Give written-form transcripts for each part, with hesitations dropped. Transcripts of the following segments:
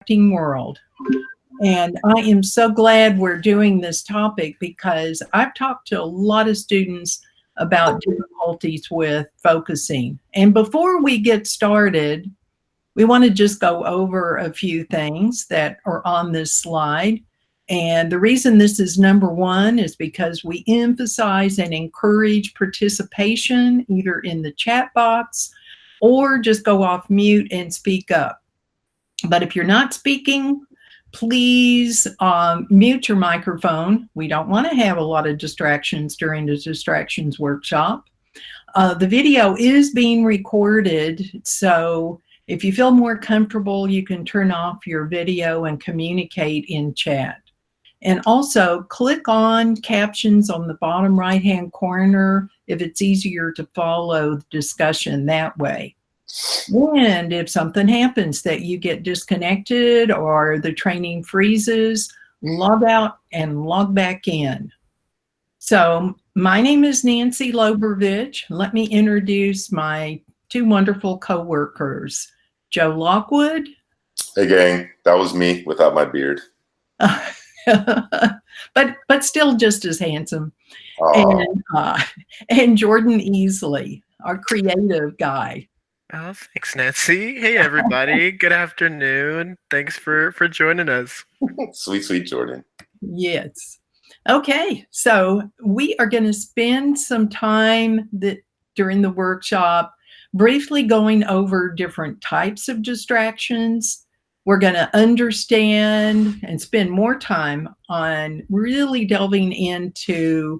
world. And I am so glad we're doing this topic because I've talked to a lot of students about difficulties with focusing. And before we get started, we want to just go over a few things that are on this slide. And the reason this is number one is because we emphasize and encourage participation either in the chat box or just go off mute and speak up. But if you're not speaking, please mute your microphone. We don't want to have a lot of distractions during the distractions workshop. The video is being recorded, so if you feel more comfortable, you can turn off your video and communicate in chat. And also click on captions on the bottom right-hand corner if it's easier to follow the discussion that way. And if something happens that you get disconnected or the training freezes, log out and log back in. So my name is Nancy Lobervich. Let me introduce my two wonderful co-workers, Joe Lockwood. Hey gang, that was me without my beard. but still just as handsome. And Jordan Easley, our creative guy. Oh, thanks, Nancy. Hey, everybody. Good afternoon. Thanks for joining us. Sweet, sweet Jordan. Yes. Okay, so we are going to spend some time during the workshop briefly going over different types of distractions. We're going to understand and spend more time on really delving into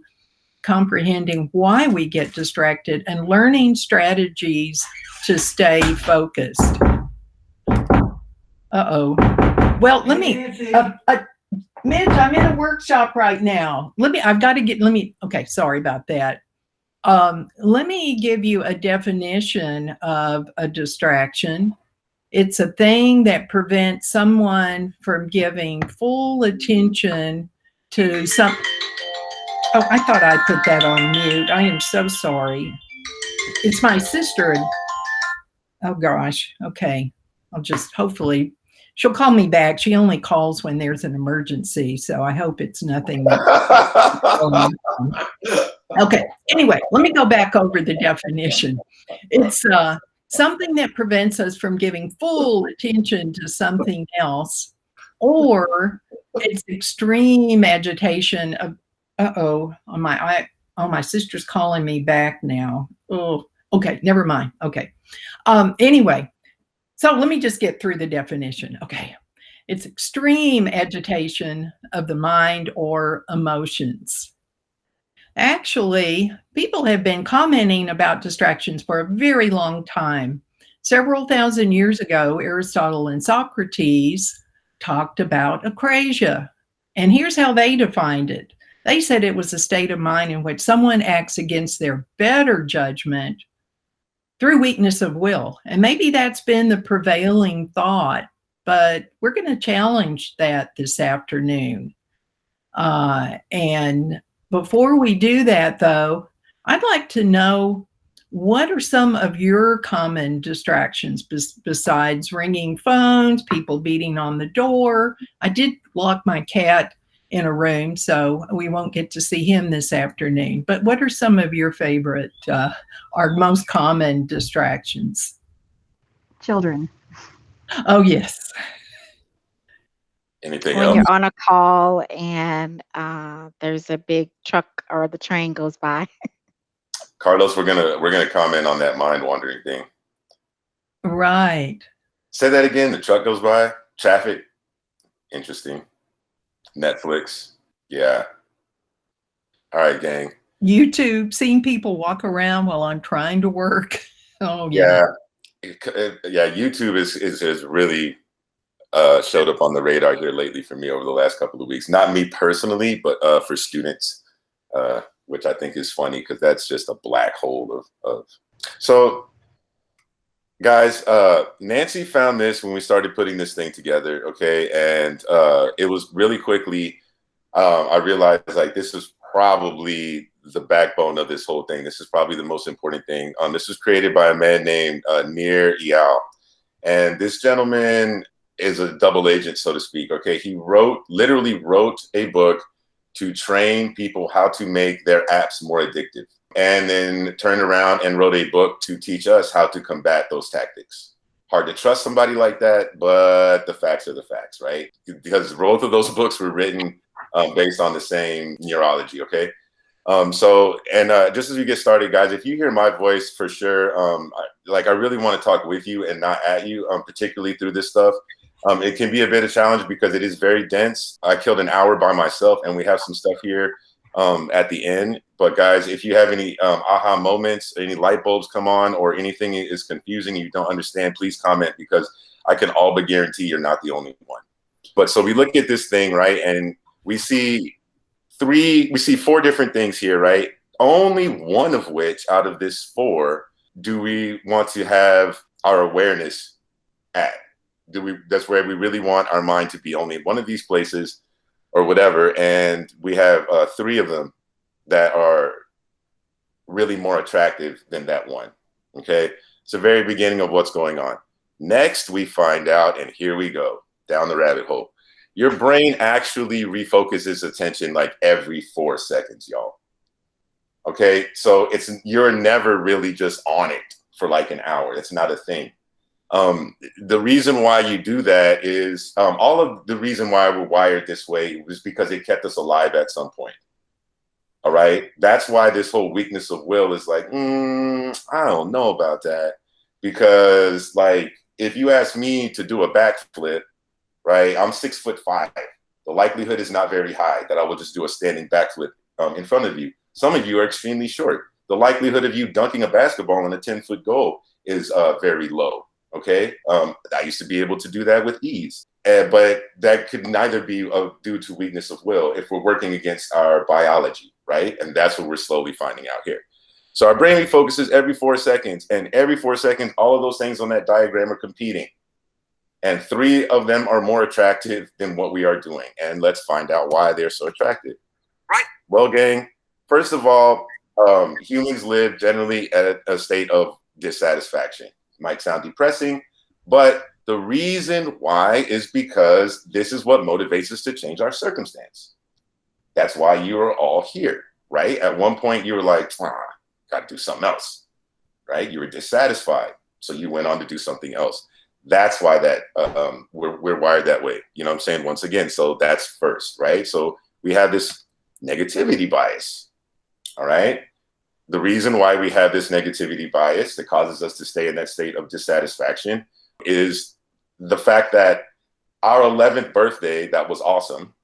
comprehending why we get distracted and learning strategies to stay focused. Uh-oh. Well, let me, Mitch, I'm in a workshop right now. Okay, sorry about that. Let me give you a definition of a distraction. It's a thing that prevents someone from giving full attention to some. Oh, I thought I put that on mute. I am so sorry. It's my sister. Oh gosh. Okay. I'll just hopefully she'll call me back. She only calls when there's an emergency, so I hope it's nothing. Okay. Anyway, let me go back over the definition. It's something that prevents us from giving full attention to something else, or it's extreme agitation of, my sister's calling me back now. Oh, okay, never mind. Okay. Anyway, so let me just get through the definition. Okay. It's extreme agitation of the mind or emotions. Actually, people have been commenting about distractions for a very long time. Several thousand years ago, Aristotle and Socrates talked about akrasia. And here's how they defined it. They said it was a state of mind in which someone acts against their better judgment through weakness of will. And maybe that's been the prevailing thought, but we're going to challenge that this afternoon. And before we do that, though, I'd like to know, what are some of your common distractions besides ringing phones, people beating on the door? I did lock my cat in a room, so we won't get to see him this afternoon. But what are some of your favorite, our most common distractions? Children. Oh, yes. Anything when else? you're on a call and there's a big truck or the train goes by. Carlos, we're gonna comment on that mind wandering thing. Right. Say that again. The truck goes by. Traffic. Interesting. Netflix. Yeah. All right, gang. YouTube, seeing people walk around while I'm trying to work. Oh yeah. Yeah. YouTube is really showed up on the radar here lately for me over the last couple of weeks. Not me personally, but for students, which I think is funny because that's just a black hole of. So, guys, Nancy found this when we started putting this thing together, okay? And it was really quickly, I realized like this is probably the backbone of this whole thing. This is probably the most important thing. This was created by a man named Nir Eyal. And this gentleman is a double agent, so to speak. Okay, he literally wrote a book to train people how to make their apps more addictive, and then turned around and wrote a book to teach us how to combat those tactics. Hard to trust somebody like that, but the facts are the facts, right? Because both of those books were written based on the same neurology, okay? Just as we get started, guys, if you hear my voice, for sure, I really want to talk with you and not at you, particularly through this stuff. It can be a bit of a challenge because it is very dense. I killed an hour by myself, and we have some stuff here at the end. But guys, if you have any aha moments, any light bulbs come on, or anything is confusing, you don't understand, please comment, because I can all but guarantee you're not the only one. But so we look at this thing, right, and we see four different things here, right? Only one of which out of this four do we want to have our awareness at. That's where we really want our mind to be, only one of these places or whatever. And we have three of them that are really more attractive than that one. Okay. It's the very beginning of what's going on. Next, we find out, and here we go down the rabbit hole. Your brain actually refocuses attention like every 4 seconds, y'all. Okay. So you're never really just on it for like an hour. That's not a thing. The reason why you do that is all of the reason why we're wired this way was because it kept us alive at some point. All right. That's why this whole weakness of will is like, I don't know about that. Because like, if you ask me to do a backflip, right, I'm 6'5". The likelihood is not very high that I will just do a standing backflip in front of you. Some of you are extremely short. The likelihood of you dunking a basketball in a 10-foot goal is very low. Okay. I used to be able to do that with ease, but that could neither be due to weakness of will if we're working against our biology, right? And that's what we're slowly finding out here. So our brain refocuses every 4 seconds, and every 4 seconds, all of those things on that diagram are competing. And 3 of them are more attractive than what we are doing. And let's find out why they're so attractive. Right. Well, gang, first of all, humans live generally at a state of dissatisfaction. Might sound depressing, but the reason why is because this is what motivates us to change our circumstance. That's why you are all here, right? At one point you were like, got to do something else, right? You were dissatisfied, so you went on to do something else. That's why that we're wired that way. You know what I'm saying? Once again, so that's first, right? So we have this negativity bias, all right? The reason why we have this negativity bias that causes us to stay in that state of dissatisfaction is the fact that our 11th birthday, that was awesome,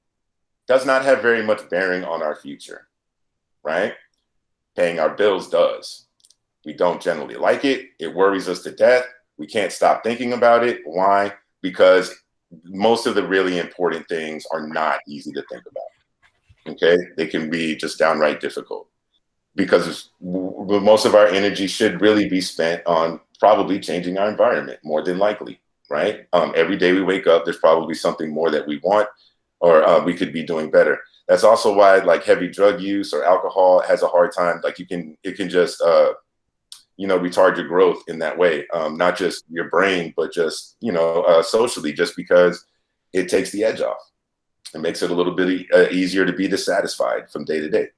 does not have very much bearing on our future, right? Paying our bills does. We don't generally like it. It worries us to death. We can't stop thinking about it. Why? Because most of the really important things are not easy to think about, okay? They can be just downright difficult, because most of our energy should really be spent on probably changing our environment, more than likely, right? Every day we wake up, there's probably something more that we want, or we could be doing better. That's also why like heavy drug use or alcohol has a hard time. Like it can just, retard your growth in that way. Not just your brain, but just, socially, just because it takes the edge off. It makes it a little bit easier to be dissatisfied from day to day,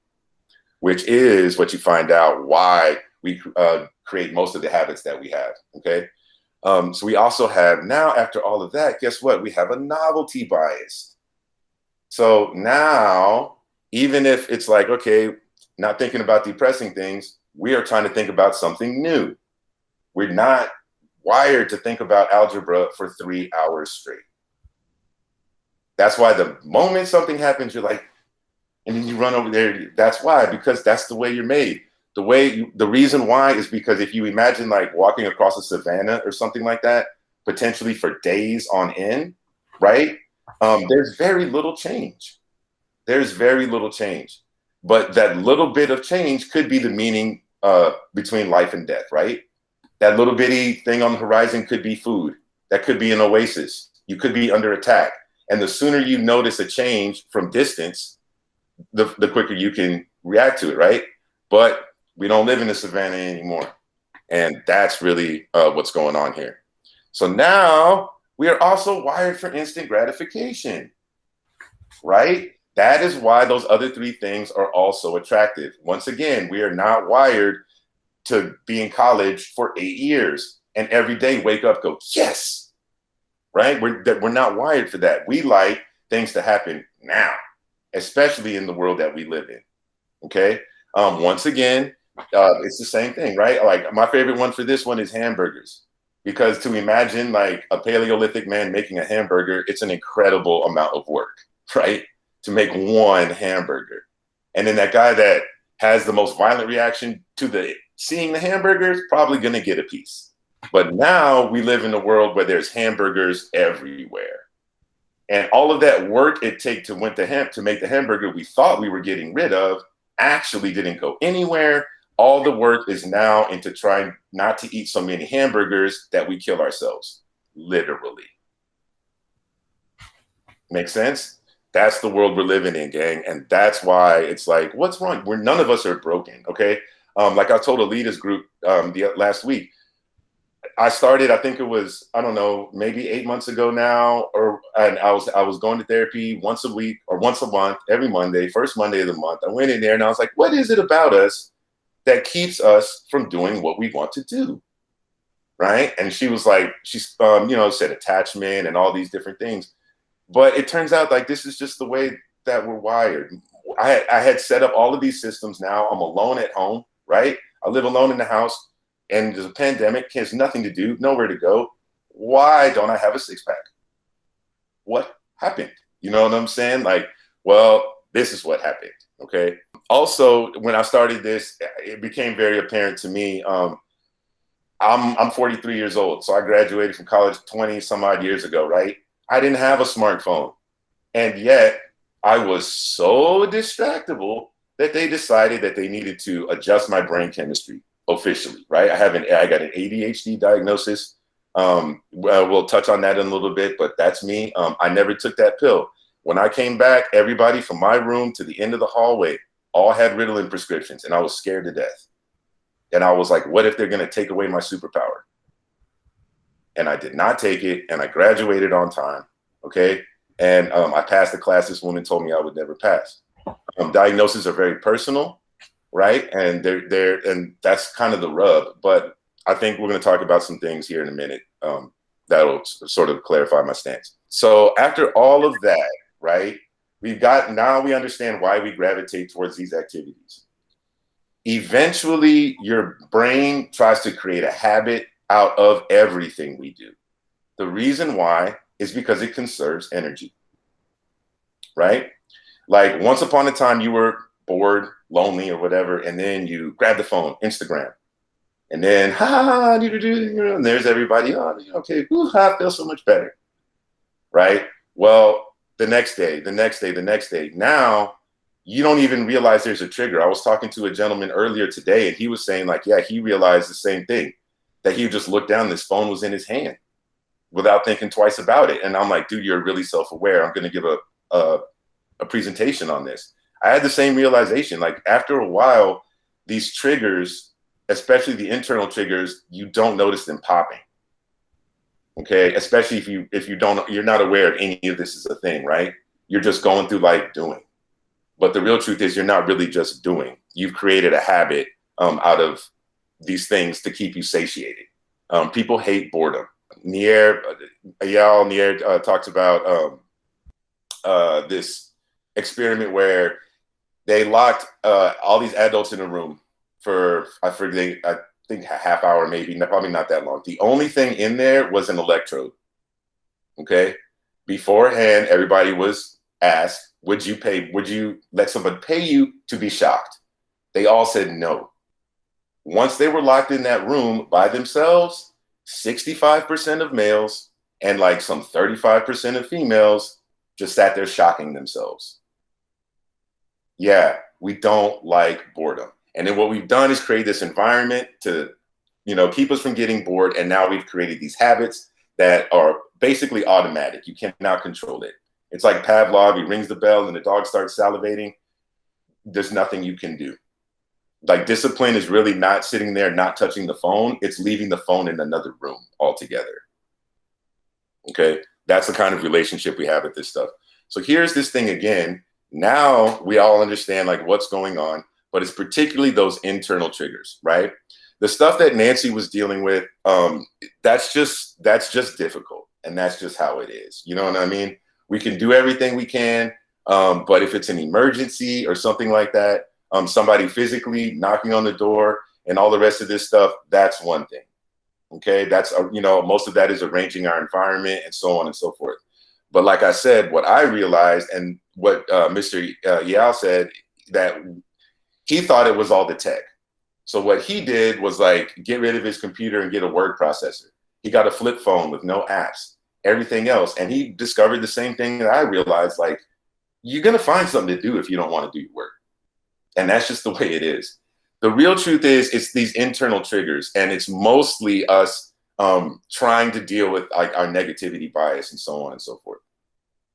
which is what you find out why we create most of the habits that we have, okay? So we also have, now after all of that, guess what? We have a novelty bias. So now, even if it's like, okay, not thinking about depressing things, we are trying to think about something new. We're not wired to think about algebra for 3 hours straight. That's why the moment something happens, you're like, and then you run over there. That's why, because that's the way you're made. The reason why is because if you imagine like walking across a savanna or something like that, potentially for days on end, right? There's very little change. There's very little change. But that little bit of change could be the meaning between life and death, right? That little bitty thing on the horizon could be food. That could be an oasis. You could be under attack. And the sooner you notice a change from distance, the quicker you can react to it, right? But we don't live in the savannah anymore. And that's really what's going on here. So now We are also wired for instant gratification, right? That is why those other three things are also attractive. Once again, we are not wired to be in college for 8 years and every day wake up, go, yes, right? We're not wired for that. We like things to happen now, especially in the world that we live in, okay? Once again, it's the same thing, right? Like my favorite one for this one is hamburgers, because to imagine like a Paleolithic man making a hamburger, it's an incredible amount of work, right? To make one hamburger. And then that guy that has the most violent reaction to seeing the hamburger is probably gonna get a piece. But now we live in a world where there's hamburgers everywhere. And all of that work it takes to make the hamburger we thought we were getting rid of actually didn't go anywhere. All the work is now into trying not to eat so many hamburgers that we kill ourselves, literally. Make sense? That's the world we're living in, gang. And that's why it's like, what's wrong? None of us are broken, okay? Like I told Alita's group last week, I started, I think it was, I don't know, maybe 8 months ago now, and I was going to therapy once a week or once a month, every Monday, first Monday of the month. I went in there and I was like, what is it about us that keeps us from doing what we want to do, right? And she was like, said attachment and all these different things. But it turns out like this is just the way that we're wired. I had set up all of these systems. Now I'm alone at home, right? I live alone in the house and there's a pandemic, there's nothing to do, nowhere to go. Why don't I have a six pack? What happened? You know what I'm saying? Like, well, this is what happened, okay? Also, when I started this, it became very apparent to me, I'm 43 years old. So I graduated from college 20 some odd years ago, right? I didn't have a smartphone. And yet I was so distractible that they decided that they needed to adjust my brain chemistry officially, right? I got an ADHD diagnosis. We'll touch on that in a little bit, but that's me. I never took that pill. When I came back, everybody from my room to the end of the hallway all had Ritalin prescriptions, and I was scared to death. And I was like, what if they're gonna take away my superpower? And I did not take it, and I graduated on time, okay? And I passed the class this woman told me I would never pass. Diagnoses are very personal, right? And and that's kind of the rub. But I think we're gonna talk about some things here in a minute that'll sort of clarify my stance. So after all of that, right, now we understand why we gravitate towards these activities. Eventually, your brain tries to create a habit out of everything we do. The reason why is because it conserves energy, right? Like once upon a time you were bored, lonely or whatever, and then you grab the phone, Instagram, and then, and there's everybody, oh, okay, I feel so much better, right? Well, the next day, now you don't even realize there's a trigger. I was talking to a gentleman earlier today and he was saying like, yeah, he realized the same thing, that he would just look down, this phone was in his hand without thinking twice about it. And I'm like, dude, you're really self-aware. I'm going to give a presentation on this. I had the same realization. Like after a while, these triggers, especially the internal triggers, you don't notice them popping. Okay. Especially if you're not aware of any of this is a thing, right? You're just going through life doing. But the real truth is you're not really just doing. You've created a habit out of these things to keep you satiated. People hate boredom. Nier talks about this experiment where they locked all these adults in a room for, I think a half hour, maybe, probably not that long. The only thing in there was an electrode, okay? Beforehand, everybody was asked, would you let somebody pay you to be shocked? They all said no. Once they were locked in that room by themselves, 65% of males and like some 35% of females just sat there shocking themselves. Yeah, we don't like boredom. And then what we've done is create this environment to, keep us from getting bored. And now we've created these habits that are basically automatic. You cannot control it. It's like Pavlov, he rings the bell and the dog starts salivating. There's nothing you can do. Like discipline is really not sitting there, not touching the phone. It's leaving the phone in another room altogether. Okay. That's the kind of relationship we have with this stuff. So here's this thing again. Now we all understand like what's going on, but it's particularly those internal triggers, right? The stuff that Nancy was dealing with, that's just difficult. And that's just how it is. You know what I mean? We can do everything we can. But if it's an emergency or something like that, somebody physically knocking on the door and all the rest of this stuff, that's one thing. Okay. That's, most of that is arranging our environment and so on and so forth. But like I said, what I realized and what Mr. Yao said, that he thought it was all the tech. So what he did was like get rid of his computer and get a word processor. He got a flip phone with no apps, everything else. And he discovered the same thing that I realized, like, you're going to find something to do if you don't want to do your work. And that's just the way it is. The real truth is it's these internal triggers, and it's mostly us trying to deal with like our negativity bias and so on and so forth.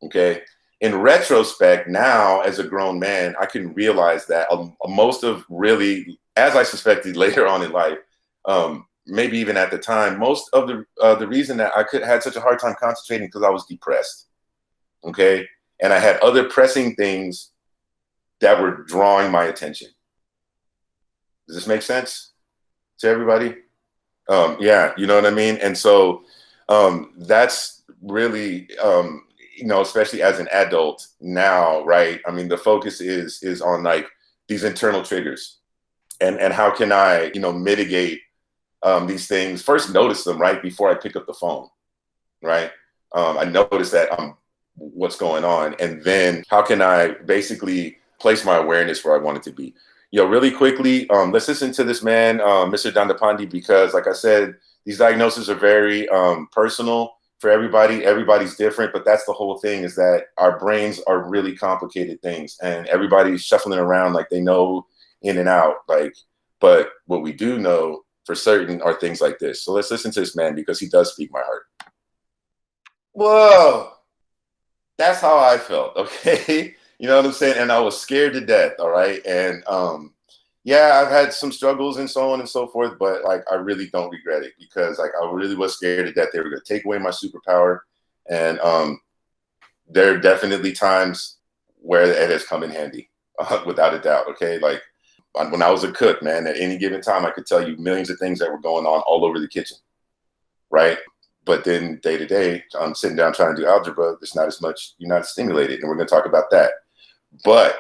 Okay. In retrospect, now as a grown man, I can realize that most of really, as I suspected later on in life, maybe even at the time, most of the reason that I had such a hard time concentrating because I was depressed. Okay. And I had other pressing things that were drawing my attention. Does this make sense to everybody? Yeah, you know what I mean? And so that's really, especially as an adult now, right? I mean, the focus is on like these internal triggers and how can I, mitigate these things, first notice them, right? Before I pick up the phone, right? I notice that what's going on. And then how can I basically place my awareness where I want it to be? Really quickly, let's listen to this man, Mr. DANDAPANI, because like I said, these diagnoses are very personal for everybody. Everybody's different, but that's the whole thing, is that our brains are really complicated things and everybody's shuffling around like they know in and out. But what we do know for certain are things like this. So let's listen to this man because he does speak my heart. Whoa, that's how I felt. Okay. You know what I'm saying? And I was scared to death. All right. And yeah, I've had some struggles and so on and so forth, but like I really don't regret it because like I really was scared to death they were going to take away my superpower. And there are definitely times where it has come in handy, without a doubt. Okay. Like when I was a cook, man, at any given time, I could tell you millions of things that were going on all over the kitchen. Right. But then day to day, I'm sitting down trying to do algebra. There's not as much, you're not stimulated. And we're going to talk about that. But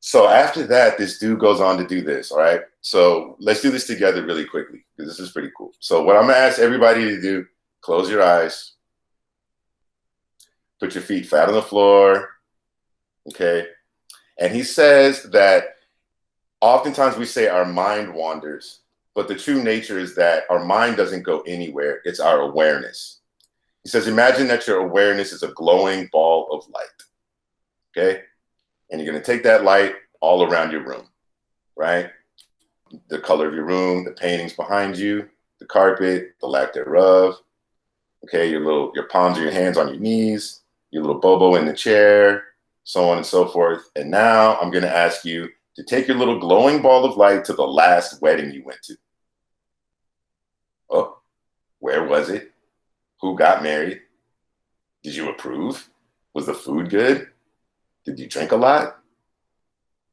so after that, this dude goes on to do this. All right. So let's do this together really quickly because this is pretty cool. So what I'm going to ask everybody to do, close your eyes, put your feet flat on the floor. Okay. And he says that oftentimes we say our mind wanders, but the true nature is that our mind doesn't go anywhere. It's our awareness. He says, imagine that your awareness is a glowing ball of light. Okay. And you're going to take that light all around your room, right? The color of your room, the paintings behind you, the carpet, the lack thereof. Okay. Your palms of your hands on your knees, your little bobo in the chair, so on and so forth. And now I'm going to ask you to take your little glowing ball of light to the last wedding you went to. Oh, where was it? Who got married? Did you approve? Was the food good? Did you drink a lot?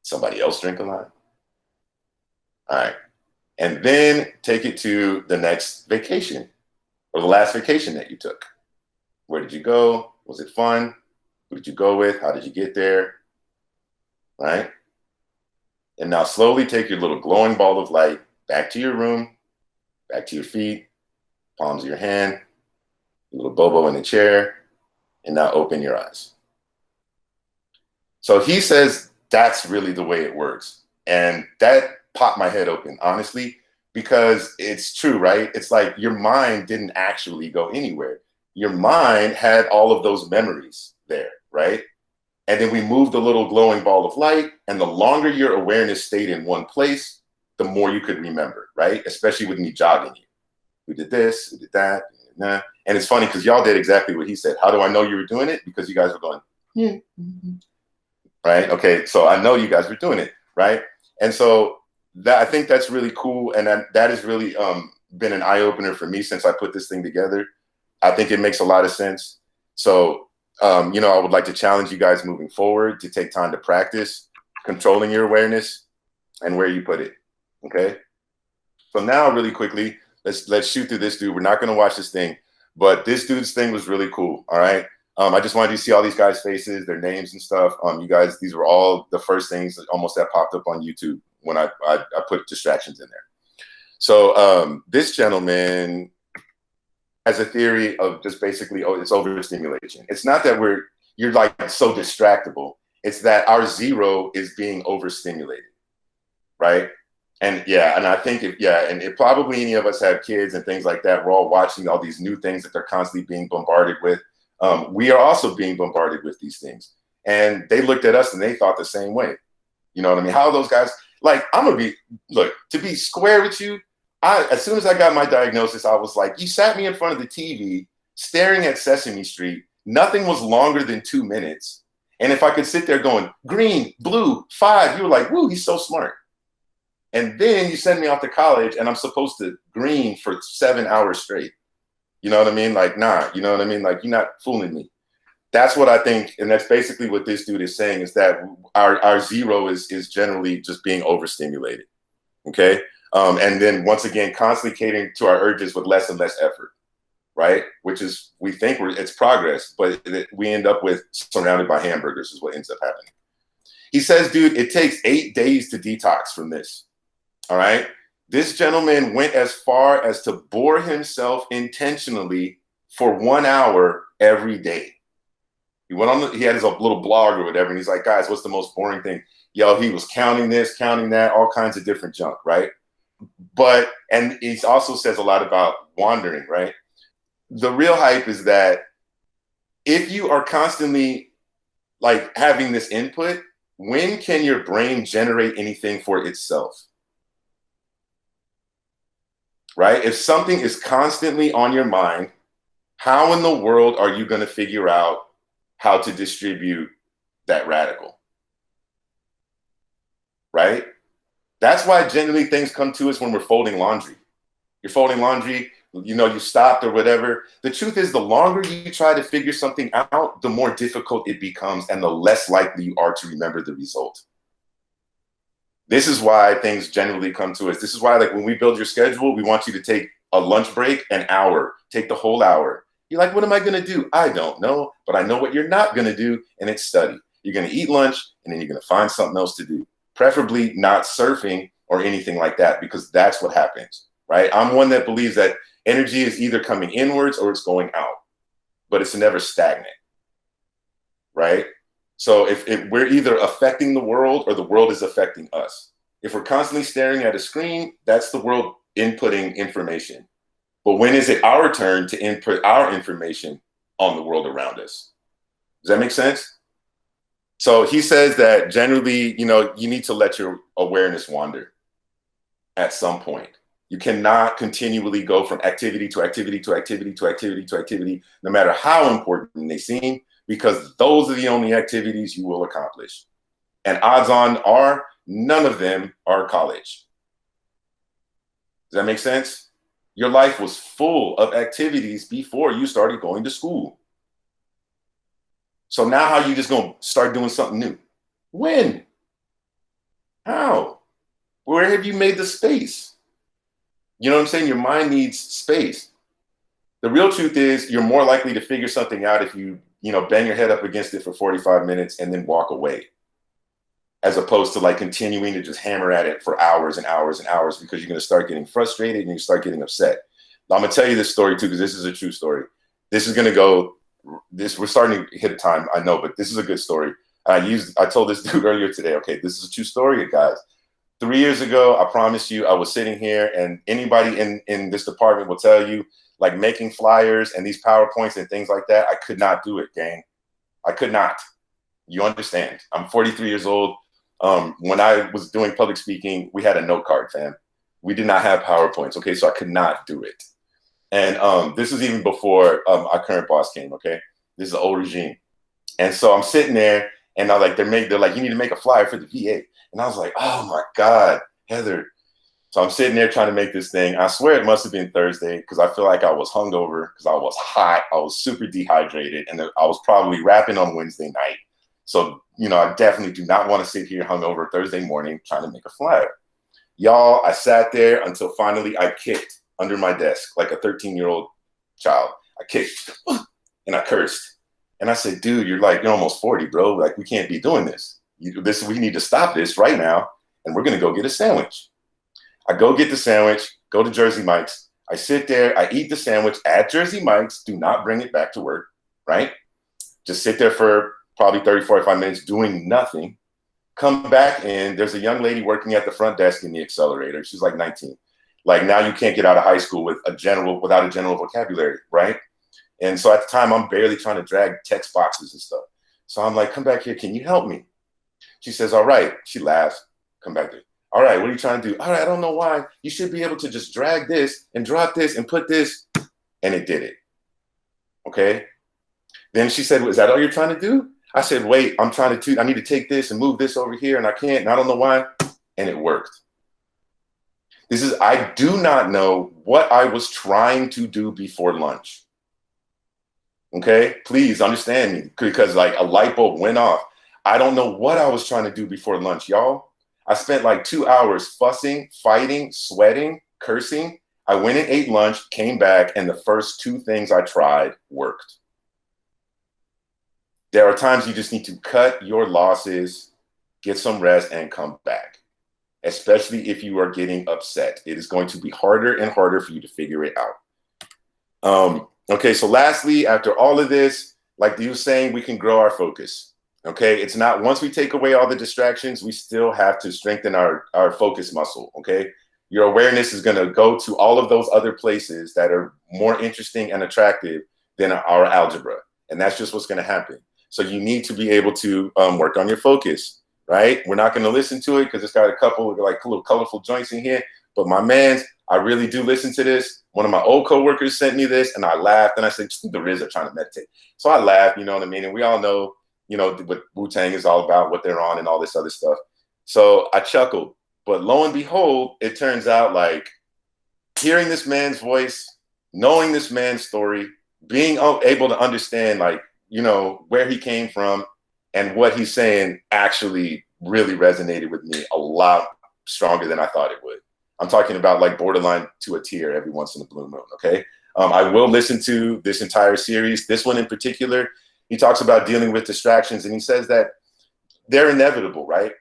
Somebody else drink a lot? All right. And then take it to the next vacation or the last vacation that you took. Where did you go? Was it fun? Who did you go with? How did you get there? Right? And now slowly take your little glowing ball of light back to your room, back to your feet, palms of your hand, your little bobo in the chair, and now open your eyes. So he says that's really the way it works. And that popped my head open, honestly, because it's true, right? It's like your mind didn't actually go anywhere. Your mind had all of those memories there, right? And then we moved the little glowing ball of light, and the longer your awareness stayed in one place, the more you could remember, right? Especially with me jogging you. We did this, we did that, nah. And it's funny because y'all did exactly what he said. How do I know you were doing it? Because you guys were going, yeah. Mm-hmm. Right? Okay, so I know you guys were doing it, right? And so I think that's really cool, and that has really been an eye-opener for me since I put this thing together. I think it makes a lot of sense. So, I would like to challenge you guys moving forward to take time to practice controlling your awareness and where you put it. Okay. So now, really quickly, let's shoot through this dude. We're not going to watch this thing, but this dude's thing was really cool. All right. I just wanted you to see all these guys' faces, their names and stuff. You guys, these were all the first things that popped up on YouTube when I put distractions in there. So this gentleman has a theory of just basically, it's overstimulation. It's not that you're like so distractible. It's that our zero is being overstimulated, right? And yeah, and I think if probably any of us have kids and things like that, we're all watching all these new things that they're constantly being bombarded with. We are also being bombarded with these things. And they looked at us and they thought the same way. You know what I mean? How are those guys, like, to be square with you, as soon as I got my diagnosis, I was like, you sat me in front of the TV staring at Sesame Street. Nothing was longer than 2 minutes. And if I could sit there going, green, blue, 5, you were like, woo, he's so smart. And then you send me off to college and I'm supposed to green for 7 hours straight. You know what I mean? Like, nah, you know what I mean? Like, you're not fooling me. That's what I think. And that's basically what this dude is saying, is that our zero is generally just being overstimulated. Okay. And then once again, constantly catering to our urges with less and less effort, right? Which is, we think it's progress, but we end up with surrounded by hamburgers is what ends up happening. He says, dude, it takes 8 days to detox from this. All right. This gentleman went as far as to bore himself intentionally for 1 hour every day. He went on, he had his little blog or whatever. And he's like, guys, what's the most boring thing? Yo, he was counting this, counting that, all kinds of different junk, right? And he also says a lot about wandering, right? The real hype is that if you are constantly like having this input, when can your brain generate anything for itself? Right? If something is constantly on your mind, how in the world are you going to figure out how to distribute that radical? Right? That's why generally things come to us when we're folding laundry. You're folding laundry, you stopped or whatever. The truth is, the longer you try to figure something out, the more difficult it becomes and the less likely you are to remember the result. This is why things generally come to us. This is why, like, when we build your schedule, we want you to take a lunch break, an hour, take the whole hour. You're like, what am I going to do? I don't know, but I know what you're not going to do, and it's study. You're going to eat lunch, and then you're going to find something else to do. Preferably not surfing or anything like that, because that's what happens, right? I'm one that believes that energy is either coming inwards or it's going out, but it's never stagnant, right? So if we're either affecting the world or the world is affecting us. If we're constantly staring at a screen, that's the world inputting information. But when is it our turn to input our information on the world around us? Does that make sense? So he says that generally, you need to let your awareness wander at some point. You cannot continually go from activity to activity to activity to activity to activity, no matter how important they seem, because those are the only activities you will accomplish. And odds on are none of them are college. Does that make sense? Your life was full of activities before you started going to school. So now how are you just going to start doing something new? When? How? Where have you made the space? You know what I'm saying? Your mind needs space. The real truth is you're more likely to figure something out if you bang your head up against it for 45 minutes and then walk away, as opposed to like continuing to just hammer at it for hours and hours and hours, because you're going to start getting frustrated and you start getting upset. Now, I'm going to tell you this story too, because this is a true story. This is going to go, we're starting to hit a time, I know, but this is a good story. I told this dude earlier today, okay, this is a true story, guys. 3 years ago, I promise you, I was sitting here, and anybody in this department will tell you, like, making flyers and these PowerPoints and things like that, I could not do it, gang. I could not. You understand? I'm 43 years old. When I was doing public speaking, we had a note card, fam. We did not have PowerPoints, okay? So I could not do it. And this is even before our current boss came, okay? This is an old regime. And so I'm sitting there, and they're like, you need to make a flyer for the VA. And I was like, oh my God, Heather, So I'm sitting there trying to make this thing. I swear it must have been Thursday because I feel like I was hungover because I was hot. I was super dehydrated, and I was probably rapping on Wednesday night. So, I definitely do not want to sit here hungover Thursday morning trying to make a flyer. Y'all, I sat there until finally I kicked under my desk like a 13-year-old child. I kicked and I cursed. And I said, dude, you're almost 40, bro. Like, we can't be doing this. We need to stop this right now. And we're going to go get a sandwich. I go get the sandwich, go to Jersey Mike's. I sit there, I eat the sandwich at Jersey Mike's. Do not bring it back to work, right? Just sit there for probably 30, 45 minutes doing nothing. Come back in, there's a young lady working at the front desk in the accelerator. She's like 19. Like, now you can't get out of high school without a general vocabulary, right? And so at the time, I'm barely trying to drag text boxes and stuff. So I'm like, come back here, can you help me? She says, all right. She laughs, come back there. All right, what are you trying to do? All right, I don't know why. You should be able to just drag this and drop this and put this. And it did it. Okay. Then she said, is that all you're trying to do? I said, wait, I need to take this and move this over here and I can't, and I don't know why. And it worked. I do not know what I was trying to do before lunch. Okay, please understand me, because like a light bulb went off. I don't know what I was trying to do before lunch, y'all. I spent like 2 hours fussing, fighting, sweating, cursing. I went and ate lunch, came back, and the first 2 things I tried worked. There are times you just need to cut your losses, get some rest, and come back, especially if you are getting upset. It is going to be harder and harder for you to figure it out. Okay, so lastly, after all of this, like you were saying, we can grow our focus. Okay, it's not, once we take away all the distractions, we still have to strengthen our focus muscle. Okay, your awareness is going to go to all of those other places that are more interesting and attractive than our algebra. And that's just what's going to happen. So you need to be able to work on your focus, right? We're not going to listen to it because it's got a couple of like little colorful joints in here. But my man, I really do listen to this. One of my old coworkers sent me this and I laughed and I said, the Riz are trying to meditate. So I laughed, you know what I mean? And we all know, what Wu-Tang is all about, what they're on and all this other stuff. So I chuckled, but lo and behold, it turns out like hearing this man's voice, knowing this man's story, being able to understand like, where he came from and what he's saying actually really resonated with me a lot stronger than I thought it would. I'm talking about like borderline to a tear every once in a blue moon. Okay. I will listen to this entire series. This one in particular, he talks about dealing with distractions and he says that they're inevitable, right?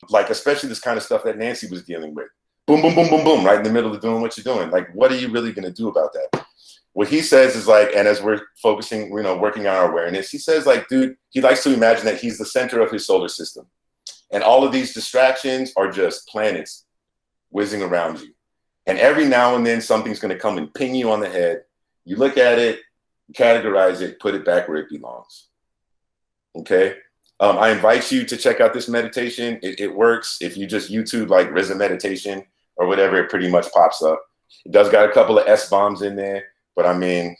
Like, especially this kind of stuff that Nancy was dealing with. Boom, boom, boom, boom, boom, right in the middle of doing what you're doing. Like, what are you really going to do about that? What he says is like, and as we're focusing, working on our awareness, he says like, dude, he likes to imagine that he's the center of his solar system. And all of these distractions are just planets whizzing around you. And every now and then something's going to come and ping you on the head. You look at it, categorize it, put it back where it belongs. Okay. I invite you to check out this meditation. It works. If you just YouTube like RZA meditation or whatever, it pretty much pops up. It does got a couple of S-bombs in there, but I mean,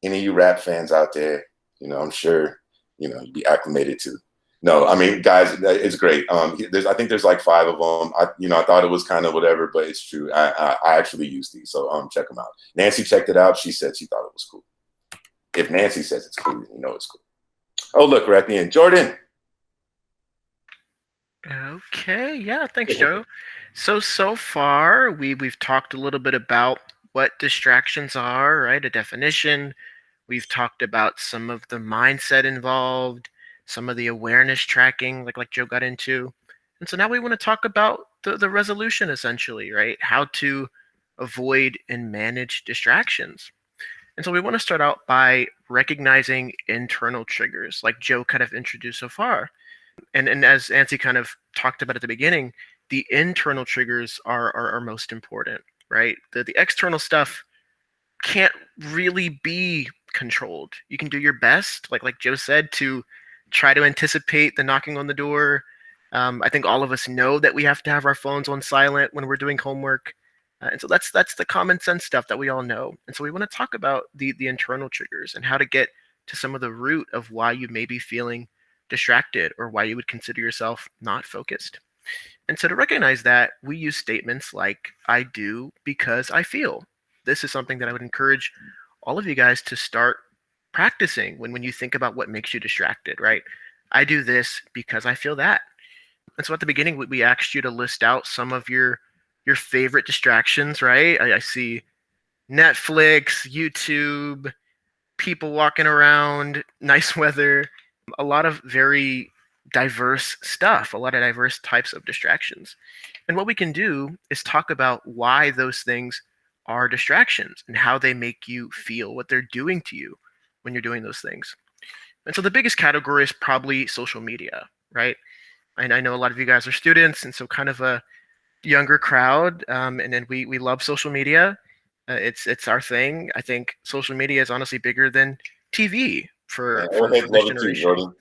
any of you rap fans out there, I'm sure, you'd be acclimated to. No, I mean, guys, it's great. I think there's like 5 of them. I thought it was kind of whatever, but it's true. I actually used these, so check them out. Nancy checked it out. She said she thought it was cool. If Nancy says it's cool, it's cool. Oh, look, we're at the end. Jordan. Okay, yeah, thanks, Joe. So far we've talked a little bit about what distractions are, right? A definition. We've talked about some of the mindset involved, some of the awareness tracking, like Joe got into. And so now we want to talk about the resolution, essentially, right? How to avoid and manage distractions. And so we want to start out by recognizing internal triggers, like Joe kind of introduced so far. And as Nancy kind of talked about at the beginning, the internal triggers are most important, right? The external stuff can't really be controlled. You can do your best, like Joe said, to try to anticipate the knocking on the door. I think all of us know that we have to have our phones on silent when we're doing homework. And so that's the common sense stuff that we all know. And so we want to talk about the internal triggers and how to get to some of the root of why you may be feeling distracted or why you would consider yourself not focused. And so to recognize that, we use statements like, I do because I feel. This is something that I would encourage all of you guys to start practicing when you think about what makes you distracted, right? I do this because I feel that. And so at the beginning, we asked you to list out some of your favorite distractions, right? I see Netflix, YouTube, people walking around, nice weather, a lot of very diverse stuff, a lot of diverse types of distractions. And what we can do is talk about why those things are distractions and how they make you feel, what they're doing to you when you're doing those things. And so the biggest category is probably social media, right? And I know a lot of you guys are students, and so kind of a younger crowd, and then we love social media. It's our thing. I think social media is honestly bigger than TV Man, for old heads this love it too, generation. Jordan.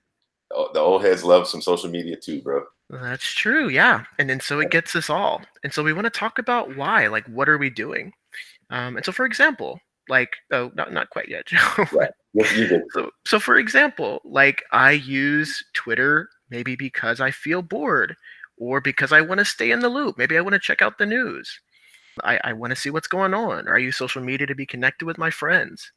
The old heads love some social media too, bro. That's true, yeah. And then so it gets us all. And so we want to talk about why, like what are we doing? And so for example, like not quite yet, Joe. Right. Yes, you did. So for example, like I use Twitter maybe because I feel bored or because I want to stay in the loop. Maybe I want to check out the news. I want to see what's going on. Or I use social media to be connected with my friends.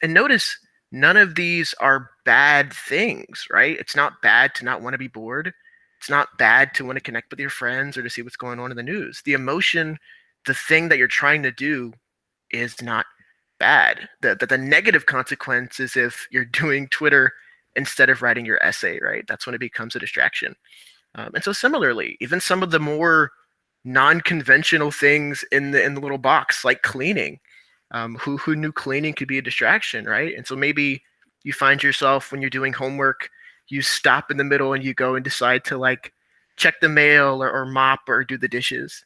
And notice none of these are bad things, right? It's not bad to not want to be bored. It's not bad to want to connect with your friends or to see what's going on in the news. The emotion, the thing that you're trying to do is not bad. The negative consequence is if you're doing Twitter instead of writing your essay, right? That's when it becomes a distraction. And so similarly, even some of the more non-conventional things in the little box, like cleaning. Who knew cleaning could be a distraction, right? And so maybe you find yourself when you're doing homework, you stop in the middle and you go and decide to like check the mail or mop or do the dishes.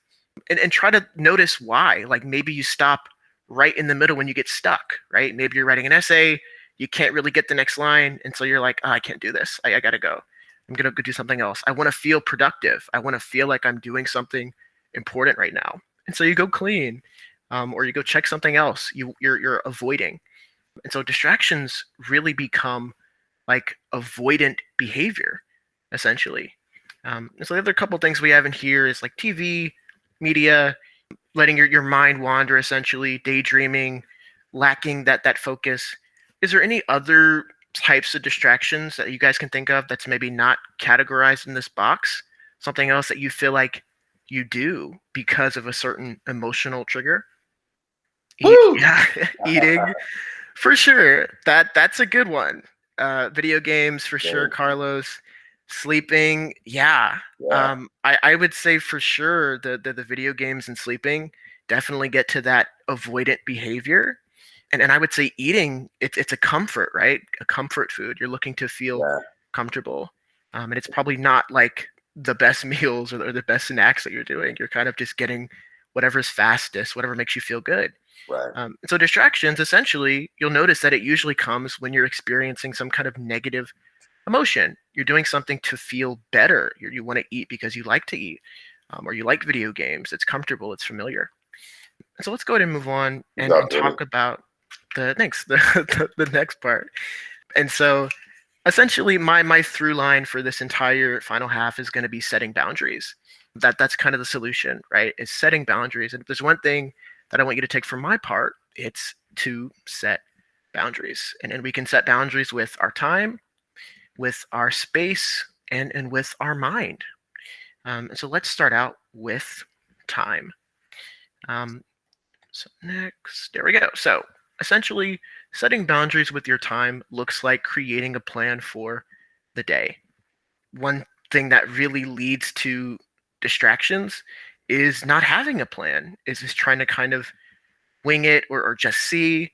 And try to notice why. Like maybe you stop right in the middle when you get stuck, right? Maybe you're writing an essay, you can't really get the next line, and so you're like, oh, I can't do this. I gotta go. I'm gonna go do something else. I want to feel productive. I want to feel like I'm doing something important right now. And so you go clean, or you go check something else. You're avoiding, and so distractions really become like avoidant behavior, essentially. And so the other couple things we have in here is like TV, media, letting your mind wander, essentially, daydreaming, lacking that focus. Is there any other types of distractions that you guys can think of that's maybe not categorized in this box? Something else that you feel like you do because of a certain emotional trigger? Yeah, eating, for sure. That's a good one. Video games for sure, Carlos. Sleeping, yeah. I would say for sure the video games and sleeping definitely get to that avoidant behavior. And I would say eating, it's a comfort, right? A comfort food. You're looking to feel comfortable. And it's probably not like the best meals or the best snacks that you're doing. You're kind of just getting whatever's fastest, whatever makes you feel good. Right. So distractions, essentially, you'll notice that it usually comes when you're experiencing some kind of negative emotion. You're doing something to feel better. You want to eat because you like to eat, or you like video games. It's comfortable. It's familiar. And so let's go ahead and move on and talk about the next part. And so essentially my through line for this entire final half is going to be setting boundaries. That's kind of the solution, right? Is setting boundaries. And if there's one thing that I want you to take from my part, it's to set boundaries. And we can set boundaries with our time, with our space, and with our mind. And so let's start out with time. So next, there we go. So essentially, setting boundaries with your time looks like creating a plan for the day. One thing that really leads to distractions is not having a plan, is just trying to kind of wing it or just see.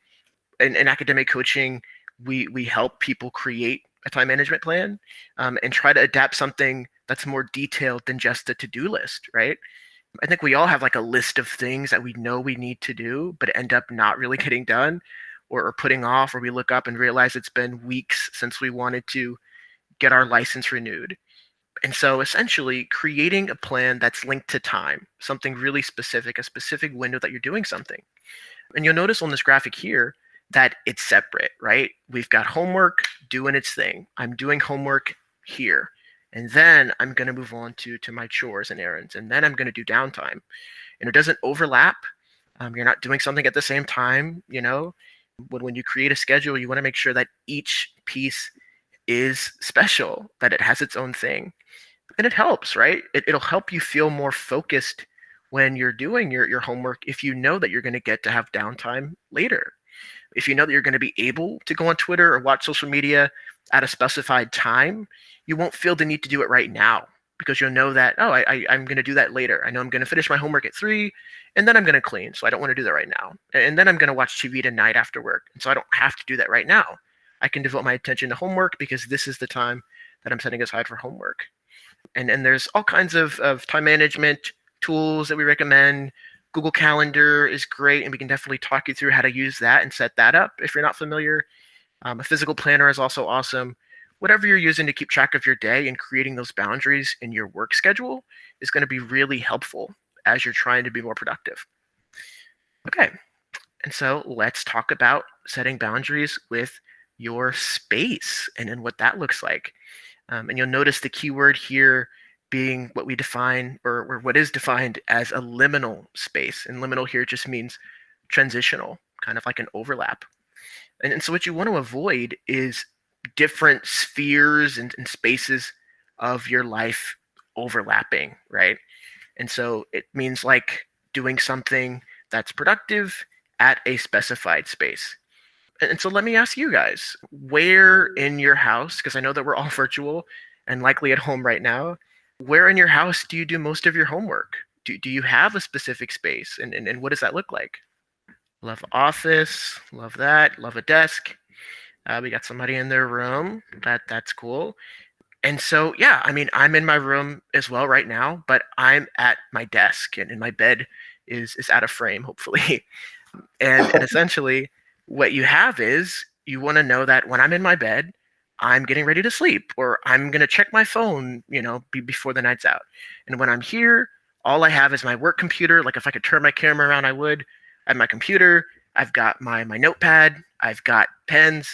In academic coaching, we help people create a time management plan, and try to adapt something that's more detailed than just a to-do list, right? I think we all have like a list of things that we know we need to do, but end up not really getting done or putting off, or we look up and realize it's been weeks since we wanted to get our license renewed. And so essentially creating a plan that's linked to time, something really specific, a specific window that you're doing something. And you'll notice on this graphic here that it's separate, right? We've got homework doing its thing. I'm doing homework here. and then I'm going to move on to my chores and errands, and then I'm going to do downtime. And it doesn't overlap. You're not doing something at the same time, you know. When you create a schedule, you want to make sure that each piece is special, that it has its own thing. And it helps, right? It'll help you feel more focused when you're doing your homework if you know that you're going to get to have downtime later. If you know that you're going to be able to go on Twitter or watch social media at a specified time, you won't feel the need to do it right now because you'll know that, oh, I'm going to do that later. I know I'm going to finish my homework at 3 and then I'm going to clean. So I don't want to do that right now. And then I'm going to watch TV tonight after work. And so I don't have to do that right now. I can devote my attention to homework because this is the time that I'm setting aside for homework. And there's all kinds of time management tools that we recommend. Google Calendar is great, and we can definitely talk you through how to use that and set that up if you're not familiar. A physical planner is also awesome. Whatever you're using to keep track of your day and creating those boundaries in your work schedule is going to be really helpful as you're trying to be more productive. Okay, and so let's talk about setting boundaries with your space and what that looks like. And you'll notice the keyword here being what we define or what is defined as a liminal space. And liminal here just means transitional, kind of like an overlap. And so what you want to avoid is different spheres and spaces of your life overlapping, right? And so it means like doing something that's productive at a specified space. And so let me ask you guys, where in your house, because I know that we're all virtual and likely at home right now, where in your house do you do most of your homework? Do you have a specific space? And what does that look like? Love office, love that, love a desk. We got somebody in their room. That's cool. And so, yeah, I mean, I'm in my room as well right now, but I'm at my desk and my bed is out of frame, hopefully. And essentially, what you have is you want to know that when I'm in my bed, I'm getting ready to sleep, or I'm going to check my phone, before the night's out. And when I'm here, all I have is my work computer. Like if I could turn my camera around, I would. I have my computer. I've got my notepad. I've got pens.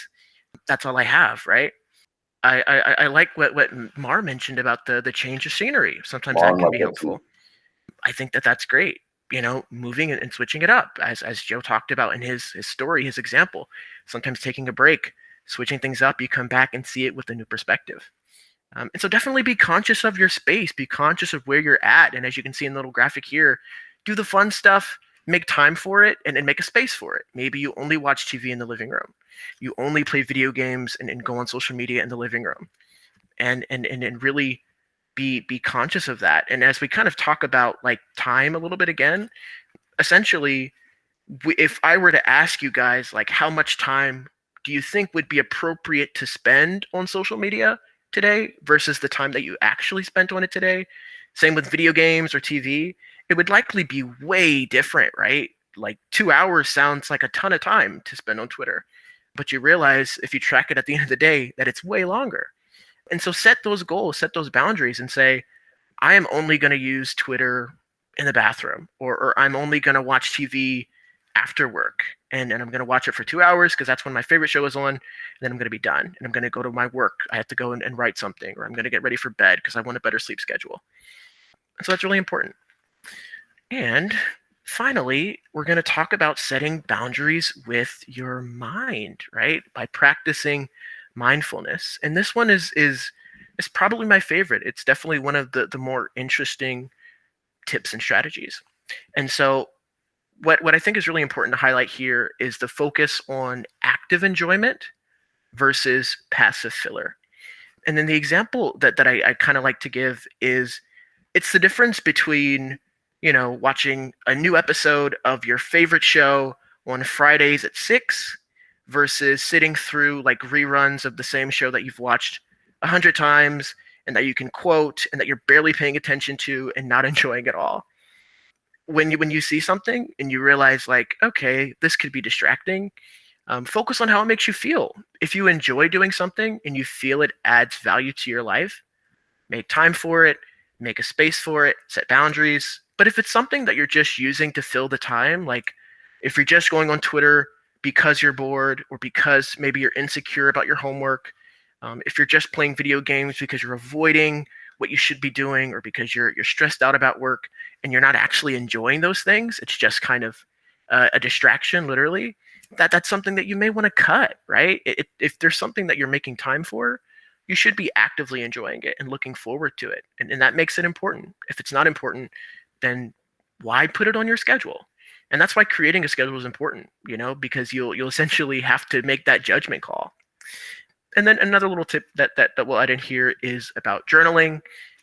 That's all I have, right? I like what Mar mentioned about the change of scenery. Sometimes that can be helpful. I think that's great. Moving and switching it up, as Joe talked about in his story, his example. Sometimes taking a break, switching things up, you come back and see it with a new perspective. And so definitely be conscious of your space, be conscious of where you're at. And as you can see in the little graphic here, do the fun stuff, make time for it, and make a space for it. Maybe you only watch TV in the living room. You only play video games and go on social media in the living room. And really be conscious of that. And as we kind of talk about like time a little bit again, essentially, if I were to ask you guys, like, how much time do you think would be appropriate to spend on social media today versus the time that you actually spent on it today? Same with video games or TV. It would likely be way different, right? Like 2 hours sounds like a ton of time to spend on Twitter. But you realize if you track it at the end of the day that it's way longer. And so set those goals, set those boundaries and say, I am only going to use Twitter in the bathroom, or I'm only going to watch TV after work. And I'm going to watch it for 2 hours because that's when my favorite show is on. And then I'm going to be done. And I'm going to go to my work. I have to go and write something, or I'm going to get ready for bed because I want a better sleep schedule. And so that's really important. And finally, we're going to talk about setting boundaries with your mind, right? By practicing mindfulness. And this one is probably my favorite. It's definitely one of the more interesting tips and strategies. And so what I think is really important to highlight here is the focus on active enjoyment versus passive filler. And then the example that I kind of like to give is it's the difference between, watching a new episode of your favorite show on Fridays at 6 versus sitting through like reruns of the same show that you've watched 100 times and that you can quote and that you're barely paying attention to and not enjoying at all. When you see something and you realize like, okay, this could be distracting, focus on how it makes you feel. If you enjoy doing something and you feel it adds value to your life, make time for it, make a space for it, set boundaries. But if it's something that you're just using to fill the time, like if you're just going on Twitter because you're bored or because maybe you're insecure about your homework, If you're just playing video games because you're avoiding what you should be doing, or because you're stressed out about work and you're not actually enjoying those things, it's just kind of a distraction, literally. That's something that you may want to cut, right? If there's something that you're making time for, you should be actively enjoying it and looking forward to it, and that makes it important. If it's not important, then why put it on your schedule? And that's why creating a schedule is important, because you'll essentially have to make that judgment call. And then another little tip that we'll add in here is about journaling,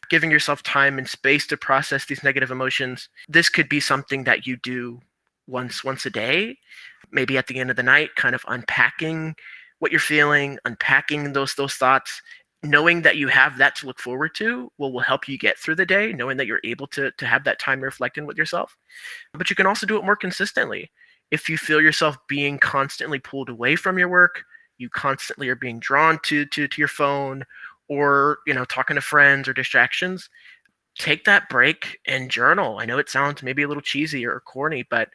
giving yourself time and space to process these negative emotions. This could be something that you do once a day, maybe at the end of the night, kind of unpacking what you're feeling, unpacking those thoughts. Knowing that you have that to look forward to will help you get through the day, knowing that you're able to have that time reflecting with yourself. But you can also do it more consistently. If you feel yourself being constantly pulled away from your work, you constantly are being drawn to your phone, or talking to friends or distractions, take that break and journal. I know it sounds maybe a little cheesy or corny, but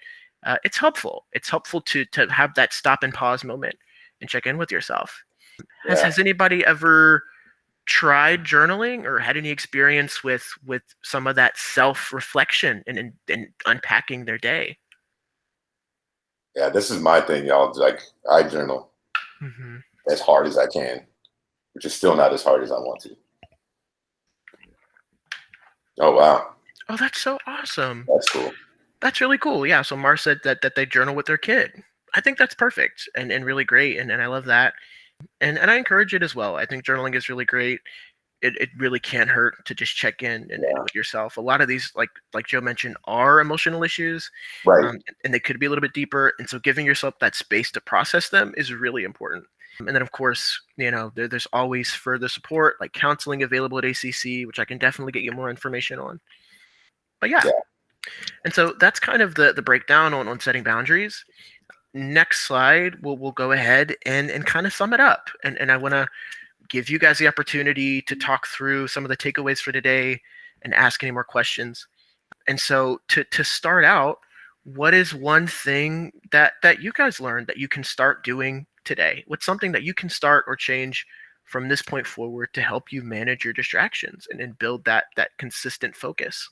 it's helpful. It's helpful to have that stop and pause moment and check in with yourself. Yeah. Has anybody ever tried journaling or had any experience with some of that self-reflection and unpacking their day? Yeah, this is my thing, y'all. Like, I journal as hard as I can, which is still not as hard as I want to. Oh, wow. Oh, that's so awesome. That's cool. That's really cool. Yeah. So Mars said that they journal with their kid. I think that's perfect and really great. And I love that. And I encourage it as well. I think journaling is really great. It really can't hurt to just check in and with yourself. A lot of these, like Joe mentioned, are emotional issues, Right. And they could be a little bit deeper. And so giving yourself that space to process them is really important. And then, of course, there's always further support, like counseling available at ACC, which I can definitely get you more information on. But yeah. And so that's kind of the breakdown on setting boundaries. Next slide, we'll go ahead and kind of sum it up. And I want to give you guys the opportunity to talk through some of the takeaways for today and ask any more questions. And so to start out, what is one thing that you guys learned that you can start doing today? What's something that you can start or change from this point forward to help you manage your distractions and build that consistent focus?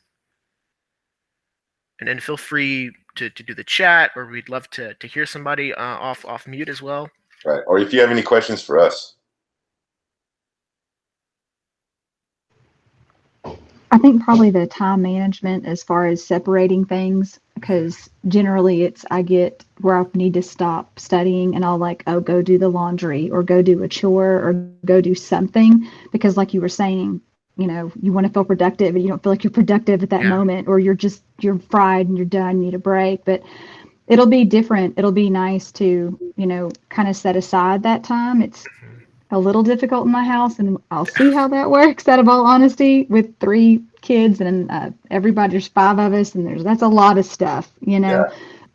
And then feel free to do the chat, or we'd love to hear somebody off mute as well. Right. Or if you have any questions for us. I think probably the time management as far as separating things, because generally I get where I need to stop studying and I'll go do the laundry or go do a chore or go do something, because like you were saying, you want to feel productive and you don't feel like you're productive at that moment, or you're fried and you're done, you need a break. But it'll be different. It'll be nice to, kind of set aside that time. It's a little difficult in my house, and I'll see how that works, out of all honesty, with 3 kids and everybody. There's 5 of us, and that's a lot of stuff,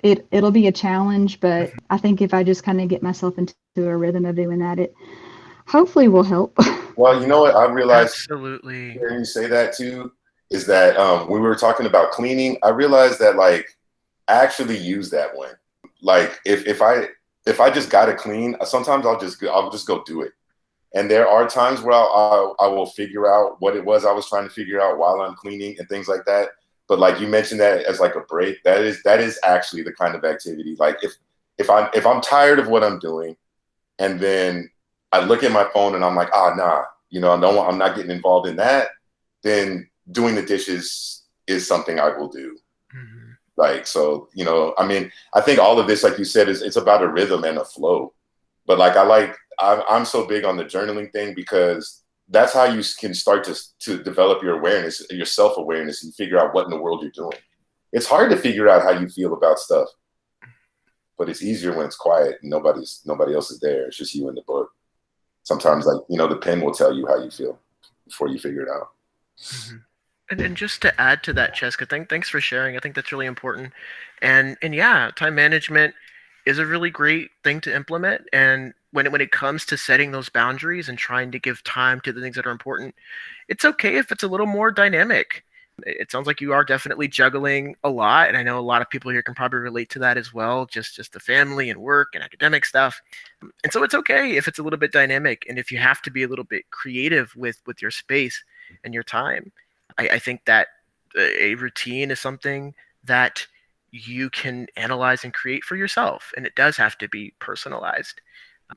It'll be a challenge, but I think if I just kind of get myself into a rhythm of doing that, it hopefully will help. Well, you know what I realized, absolutely, hearing you say that too, is that when we were talking about cleaning, I realized that I actually use that one. Like if I just gotta clean, sometimes I'll just go do it. And there are times where I will figure out what it was I was trying to figure out while I'm cleaning and things like that. But like you mentioned that as like a break, that is actually the kind of activity. Like if I'm tired of what I'm doing, and then I look at my phone and I'm like, nah, I'm not getting involved in that, then doing the dishes is something I will do. Like, so, I think all of this, like you said, it's about a rhythm and a flow. But I'm so big on the journaling thing, because that's how you can start to develop your awareness, your self-awareness, and figure out what in the world you're doing. It's hard to figure out how you feel about stuff, but it's easier when it's quiet and nobody else is there. It's just you and the book. Sometimes, the pen will tell you how you feel before you figure it out. And just to add to that, Cheska, thanks for sharing. I think that's really important. And yeah, time management is a really great thing to implement. And when it comes to setting those boundaries and trying to give time to the things that are important, it's okay if it's a little more dynamic. It sounds like you are definitely juggling a lot, and I know a lot of people here can probably relate to that as well, just the family and work and academic stuff. And so it's okay if it's a little bit dynamic, and if you have to be a little bit creative with your space and your time. I think that a routine is something that you can analyze and create for yourself, and it does have to be personalized.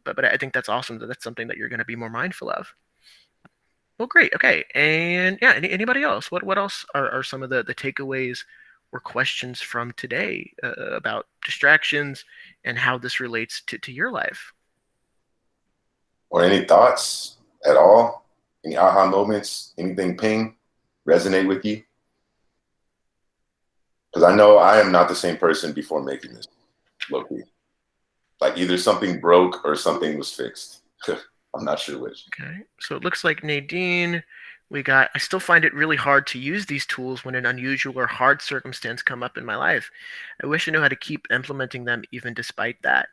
But I think that's awesome that that's something that you're going to be more mindful of. Well, great. Okay. And yeah, anybody else? What else are some of the takeaways or questions from today about distractions and how this relates to your life? Or any thoughts at all? Any aha moments? Anything ping, resonate with you? Because I know I am not the same person before making this, low-key. Like either something broke or something was fixed. I'm not sure which. Okay. So it looks like Nadine, I still find it really hard to use these tools when an unusual or hard circumstance come up in my life. I wish I knew how to keep implementing them even despite that.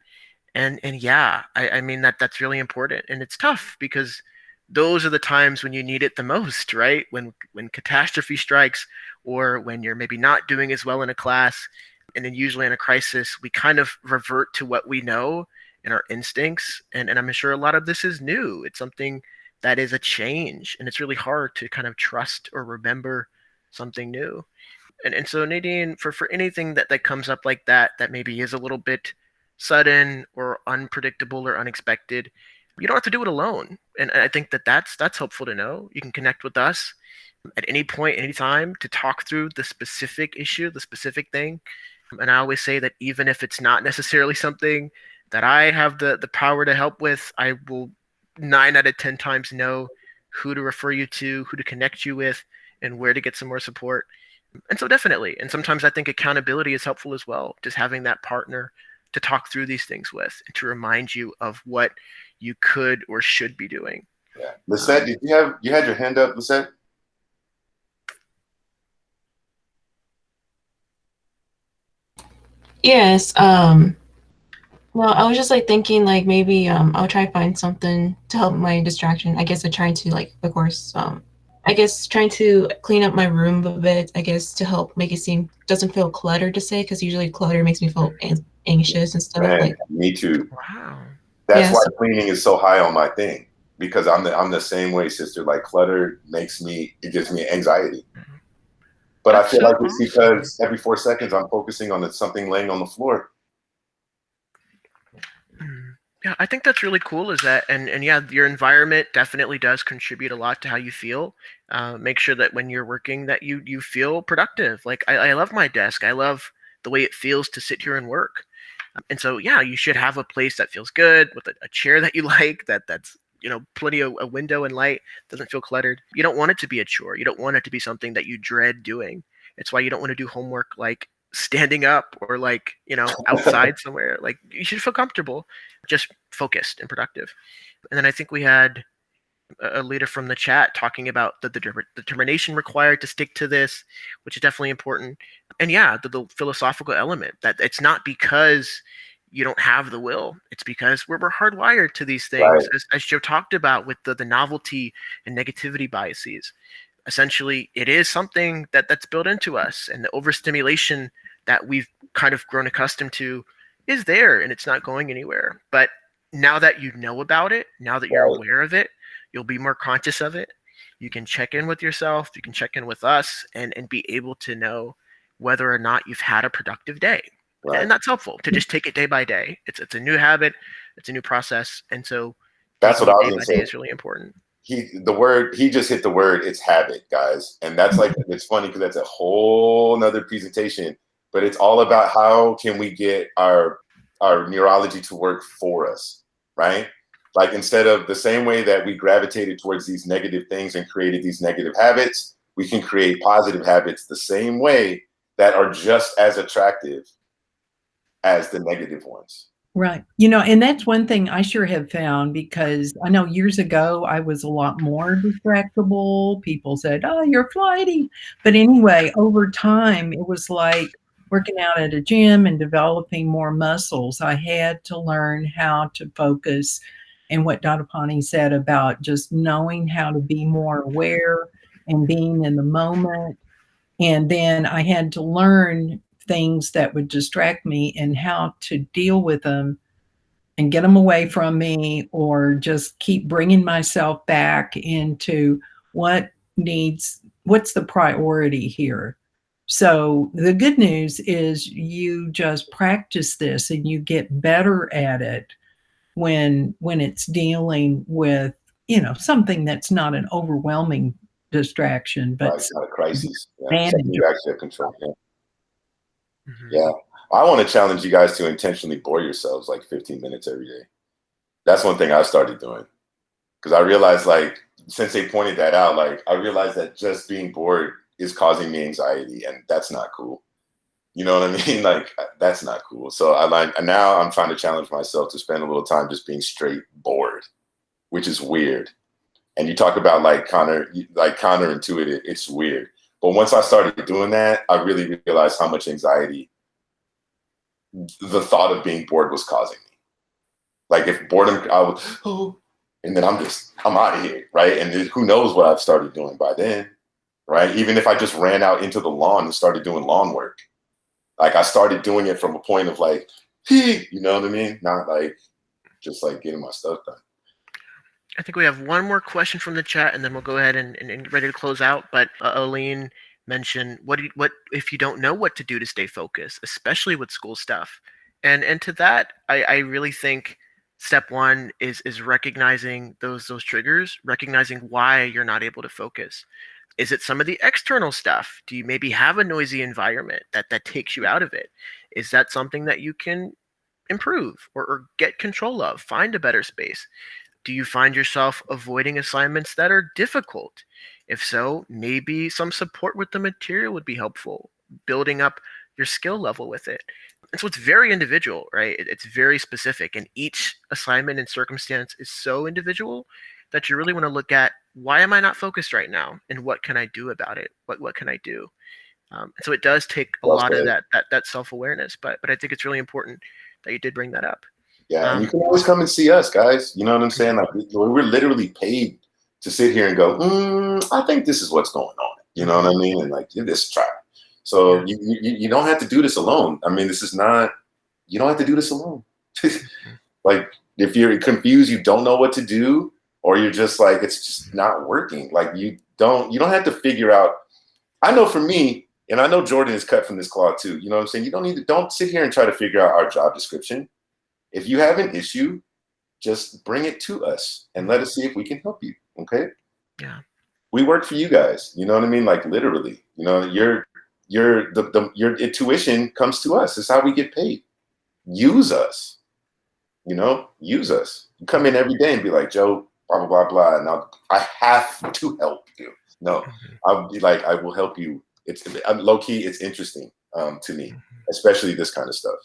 And yeah, I mean that's really important. And it's tough because those are the times when you need it the most, right? When catastrophe strikes, or when you're maybe not doing as well in a class. And then usually in a crisis, we kind of revert to what we know and our instincts. And I'm sure a lot of this is new. It's something that is a change, and it's really hard to kind of trust or remember something new. And so Nadine, for anything that comes up like that maybe is a little bit sudden or unpredictable or unexpected, you don't have to do it alone. And I think that's helpful to know. You can connect with us at any point, any time, to talk through the specific issue, the specific thing. And I always say that even if it's not necessarily something that I have the power to help with, I will 9 out of 10 times know who to refer you to, who to connect you with, and where to get some more support. And so definitely, and sometimes I think accountability is helpful as well, just having that partner to talk through these things with and to remind you of what you could or should be doing. Yeah. Lisette, did you had your hand up, Lisette? Yes. Well, I was just like thinking like maybe I'll try to find something to help my distraction. I guess I try to like, of course, I guess trying to clean up my room a bit, I guess, to help make it seem doesn't feel cluttered to say, because usually clutter makes me feel anxious and stuff. Man, like me too. Wow. That's Yeah, why so- cleaning is so high on my thing, because I'm the same way, sister. Like clutter it gives me anxiety. But That's I feel so like it's awesome. because every 4 seconds I'm focusing on something laying on the floor. Yeah, I think that's really cool. Is that and yeah, your environment definitely does contribute a lot to how you feel. Make sure that when you're working, that you feel productive. Like I love my desk. I love the way it feels to sit here and work. And so yeah, you should have a place that feels good with a chair that you like. That's plenty of a window and light. Doesn't feel cluttered. You don't want it to be a chore. You don't want it to be something that you dread doing. It's why you don't want to do homework like standing up or like outside somewhere. Like you should feel comfortable, just focused and productive. And then I think we had a leader from the chat talking about the determination required to stick to this, which is definitely important. And yeah, the philosophical element that it's not because you don't have the will, it's because we're hardwired to these things, Right. as Joe talked about with the novelty and negativity biases. Essentially, it is something that's built into us, and the overstimulation that we've kind of grown accustomed to is there, and it's not going anywhere. But now that you know about it, now that you're Right. aware of it, you'll be more conscious of it. You can check in with yourself, you can check in with us, and be able to know whether or not you've had a productive day. Right. And that's helpful to just take it day by day. It's a new habit, it's a new process, and so That's taking what I it was day gonna by say. day is really important. He just hit the word, it's habit, guys. And that's like, it's funny because that's a whole nother presentation, but it's all about how can we get our neurology to work for us, right? Like instead of the same way that we gravitated towards these negative things and created these negative habits, we can create positive habits the same way that are just as attractive as the negative ones. Right. And that's one thing I sure have found, because I know years ago I was a lot more distractible. People said, "Oh, you're flighty." But anyway, over time, it was like working out at a gym and developing more muscles. I had to learn how to focus, and what DANDAPANI said about just knowing how to be more aware and being in the moment. And then I had to learn things that would distract me and how to deal with them and get them away from me, or just keep bringing myself back into what's the priority here. So the good news is you just practice this and you get better at it when it's dealing with, something that's not an overwhelming distraction, but Right, it's not a crisis. Yeah, something manageable. you actually have control. Yeah. Mhm. Yeah. I want to challenge you guys to intentionally bore yourselves like 15 minutes every day. That's one thing I started doing, because I realized, like, since they pointed that out, like, I realized that just being bored is causing me anxiety, and that's not cool. You know what I mean? Like, that's not cool. So now I'm trying to challenge myself to spend a little time just being straight bored, which is weird. And you talk about like counterintuitive, it's weird. But once I started doing that, I really realized how much anxiety the thought of being bored was causing me. Like, if boredom, I would, oh, and then I'm out of here, right? And who knows what I've started doing by then, right? Even if I just ran out into the lawn and started doing lawn work, like, I started doing it from a point of like, you know what I mean? Not like just like getting my stuff done. I think we have one more question from the chat, and then we'll go ahead and ready to close out. But Aline mentioned, what if you don't know what to do to stay focused, especially with school stuff? And to that, I really think step one is recognizing those triggers, recognizing why you're not able to focus. Is it some of the external stuff? Do you maybe have a noisy environment that takes you out of it? Is that something that you can improve or get control of? Find a better space. Do you find yourself avoiding assignments that are difficult? If so, maybe some support with the material would be helpful, building up your skill level with it. And so it's very individual, right? It's very specific, and each assignment and circumstance is so individual that you really want to look at, why am I not focused right now, and what can I do about it? What can I do? So it does take a Well lot of said. that self-awareness, but I think it's really important that you did bring that up. Yeah, and you can always come and see us, guys. You know what I'm saying? Like, we're literally paid to sit here and go, I think this is what's going on. You know what I mean? And like, give this a try. So you don't have to do this alone. I mean, you don't have to do this alone. Like, if you're confused, you don't know what to do, or you're just like, it's just not working. Like, you don't have to figure out. I know for me, and I know Jordan is cut from this cloth too. You know what I'm saying? You don't sit here and try to figure out our job description. If you have an issue, just bring it to us and let us see if we can help you. Okay? Yeah. We work for you guys. You know what I mean? Like, literally. You know, your tuition comes to us. It's how we get paid. Use us. You know, use us. You come in every day and be like, Joe, blah blah blah blah, and I have to help you. No, I'll be like, I will help you. It's low key. It's interesting to me, especially this kind of stuff.